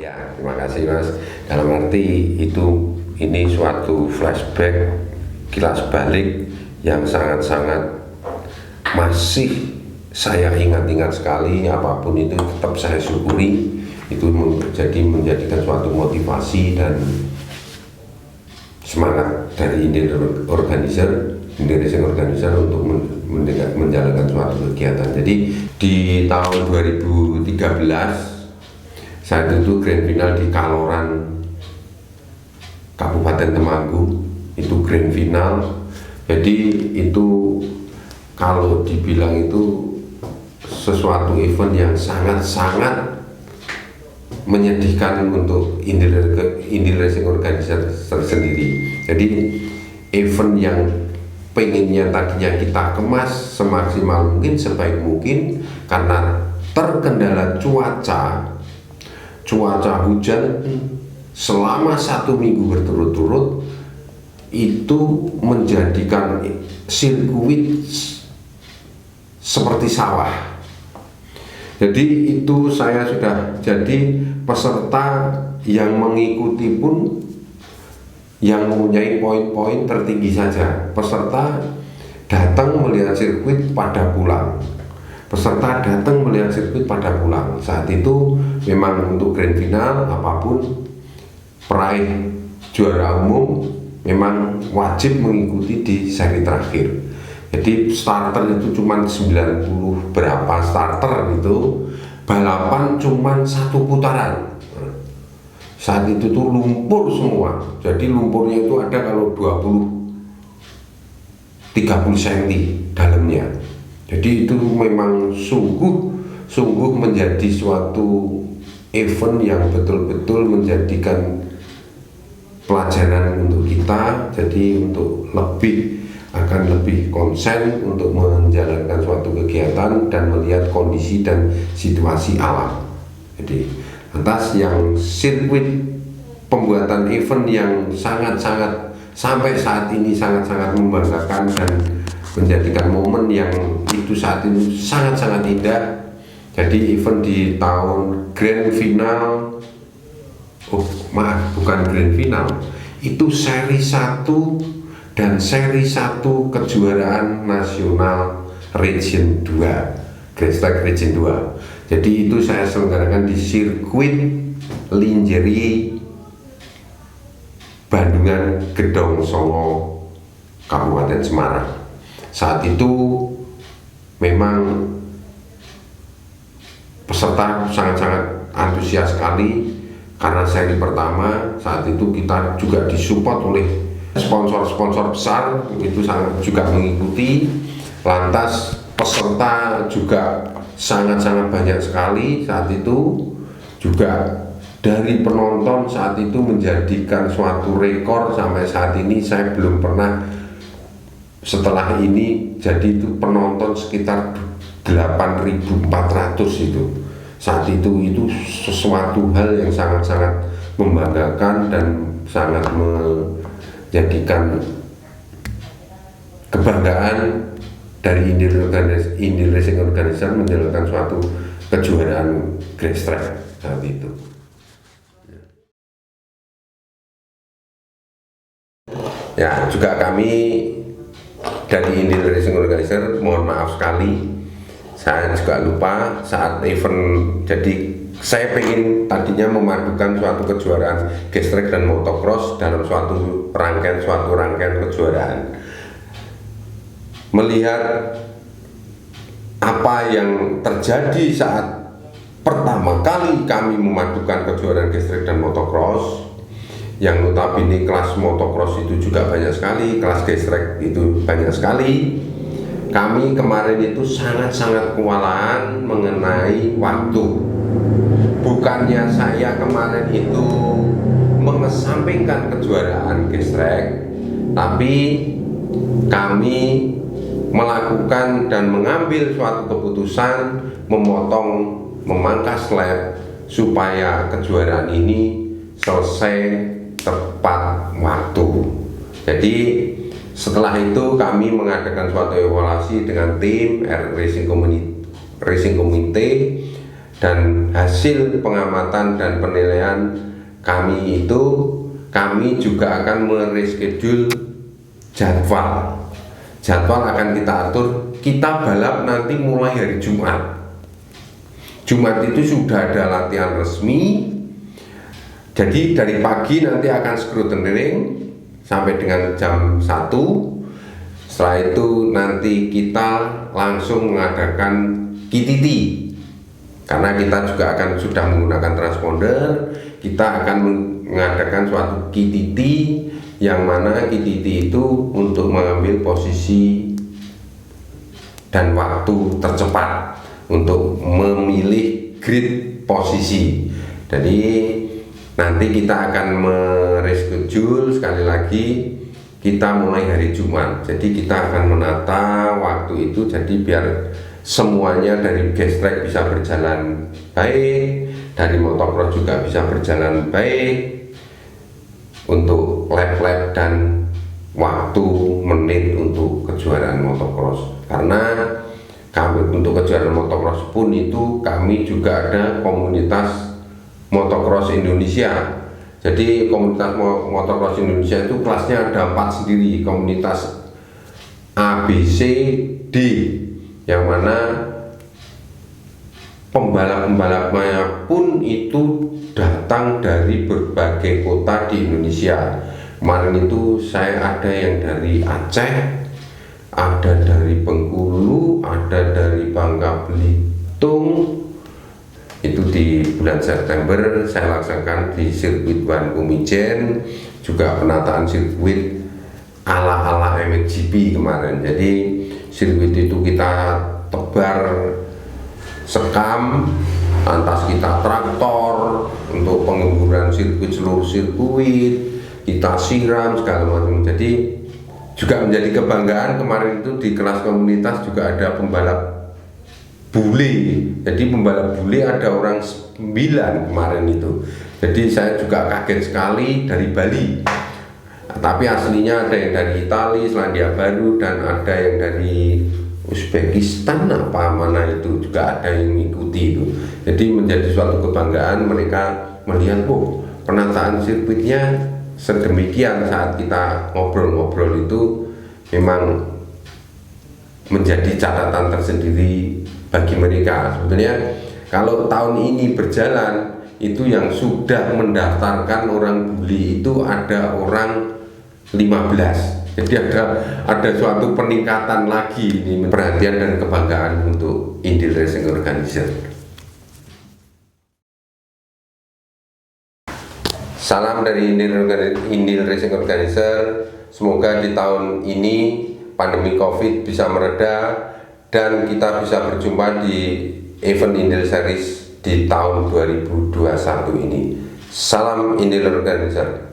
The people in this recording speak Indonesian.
Ya, terima kasih Mas. Dalam arti itu ini suatu flashback kilas balik yang sangat-sangat masih saya ingat-ingat sekali. Apapun itu tetap saya syukuri. Itu menjadikan suatu motivasi dan semangat dari racing organizer untuk menjalankan suatu kegiatan. Jadi di tahun 2013 saat itu grand final di Kaloran Kabupaten Temanggung, itu grand final. Jadi itu kalau dibilang itu sesuatu event yang sangat-sangat menyedihkan untuk Indie Racing Organizer sendiri. Jadi event yang pengennya tadinya kita kemas semaksimal mungkin, sebaik mungkin, karena terkendala cuaca hujan selama 1 minggu berturut-turut, itu menjadikan sirkuit seperti sawah. Jadi itu saya sudah jadi peserta yang mengikuti pun yang mempunyai poin-poin tertinggi saja. Peserta datang melihat sirkuit pada pulang. Saat itu memang untuk grand final apapun peraih juara umum memang wajib mengikuti di seri terakhir. Jadi starter itu cuma 90 berapa starter, itu balapan cuma 1 putaran. Saat itu tuh lumpur semua. Jadi lumpurnya itu ada kalau 20-30 cm dalamnya. Jadi itu memang sungguh menjadi suatu event yang betul-betul menjadikan pelajaran untuk kita. Jadi untuk akan lebih konsen untuk menjalankan suatu kegiatan dan melihat kondisi dan situasi alam. Jadi atas yang sirkuit pembuatan event yang sangat-sangat sampai saat ini sangat-sangat membanggakan dan menjadikan momen yang itu saat ini sangat-sangat indah. Jadi event di tahun grand final, bukan grand final, itu seri 1 dan seri 1 kejuaraan nasional Region 2, Grandstack Region 2. Jadi itu saya selenggarakan di sirkuit Linjeri Bandungan Gedong Songo Kabupaten Semarang. Saat itu memang peserta sangat-sangat antusias sekali karena seri pertama. Saat itu kita juga disupport oleh sponsor-sponsor besar, itu sangat juga mengikuti. Lantas peserta juga sangat-sangat banyak sekali. Saat itu juga dari penonton saat itu menjadikan suatu rekor. Sampai saat ini saya belum pernah setelah ini, jadi itu penonton sekitar 8.400 itu. Saat itu sesuatu hal yang sangat-sangat membanggakan dan sangat menjadikan kebanggaan dari Indie Racing Organizer menjalankan suatu kejuaraan Grandstack saat itu. Ya, juga kami dari Indie Racing Organizer mohon maaf sekali, saya juga lupa saat event. Jadi saya ingin tadinya memadukan suatu kejuaraan Grandstack dan motocross dalam suatu rangkaian kejuaraan. Melihat apa yang terjadi saat pertama kali kami memadukan kejuaraan Grandstack dan motocross, yang notabene kelas motocross itu juga banyak sekali, kelas Grandstack itu banyak sekali. Kami kemarin itu sangat-sangat kewalahan mengenai waktu. Bukannya saya kemarin itu mengesampingkan kejuaraan Grandstack, tapi kami melakukan dan mengambil suatu keputusan memangkas lap supaya kejuaraan ini selesai tepat waktu. Jadi setelah itu kami mengadakan suatu evaluasi dengan tim Racing Committee Dan hasil pengamatan dan penilaian kami itu, kami juga akan mereschedule jadwal. Jadwal akan kita atur. Kita balap nanti mulai hari Jumat. Jumat itu sudah ada latihan resmi. Jadi dari pagi nanti akan scrutineering sampai dengan jam 1. Setelah itu nanti kita langsung mengadakan KTT. Karena kita juga akan sudah menggunakan transponder, kita akan mengadakan suatu KTT yang mana KTT itu untuk mengambil posisi dan waktu tercepat untuk memilih grid posisi. Jadi nanti kita akan mereschedule sekali lagi, kita mulai hari Jumat. Jadi kita akan menata waktu itu jadi biar semuanya dari gas track bisa berjalan baik, dari motocross juga bisa berjalan baik, untuk lap-lap dan waktu menit untuk kejuaraan motocross. Karena kami untuk kejuaraan motocross pun itu kami juga ada komunitas motocross Indonesia. Jadi komunitas motocross Indonesia itu kelasnya ada 4 sendiri, komunitas A, B, C, D, yang mana pembalap-pembalapnya pun itu datang dari berbagai kota di Indonesia. Kemarin itu saya ada yang dari Aceh, ada dari Bengkulu, ada dari Bangka Belitung. Itu di bulan September saya laksanakan di sirkuit Kumijen, juga penataan sirkuit ala-ala MXGP kemarin. Jadi sirkuit itu kita tebar sekam, lantas kita traktor untuk pengemburan sirkuit, seluruh sirkuit kita siram segala macam. Jadi juga menjadi kebanggaan kemarin itu di kelas komunitas juga ada pembalap bule. Jadi pembalap bule ada orang 9 kemarin itu. Jadi saya juga kaget sekali, dari Bali. Tapi aslinya ada yang dari Italia, Selandia Baru, dan ada yang dari Uzbekistan apa mana itu juga ada yang mengikuti itu. Jadi menjadi suatu kebanggaan mereka melihat, penataan sirkuitnya sedemikian. Saat kita ngobrol-ngobrol itu memang menjadi catatan tersendiri bagi mereka. Sebetulnya kalau tahun ini berjalan itu yang sudah mendaftarkan orang bule itu ada orang 15. Jadi ada suatu peningkatan lagi, ini perhatian dan kebanggaan untuk Indil Racing Organizer. Salam dari Indil Racing Organizer. Semoga di tahun ini pandemi Covid bisa mereda dan kita bisa berjumpa di event Indil Series di tahun 2021 ini. Salam Indil Organizer.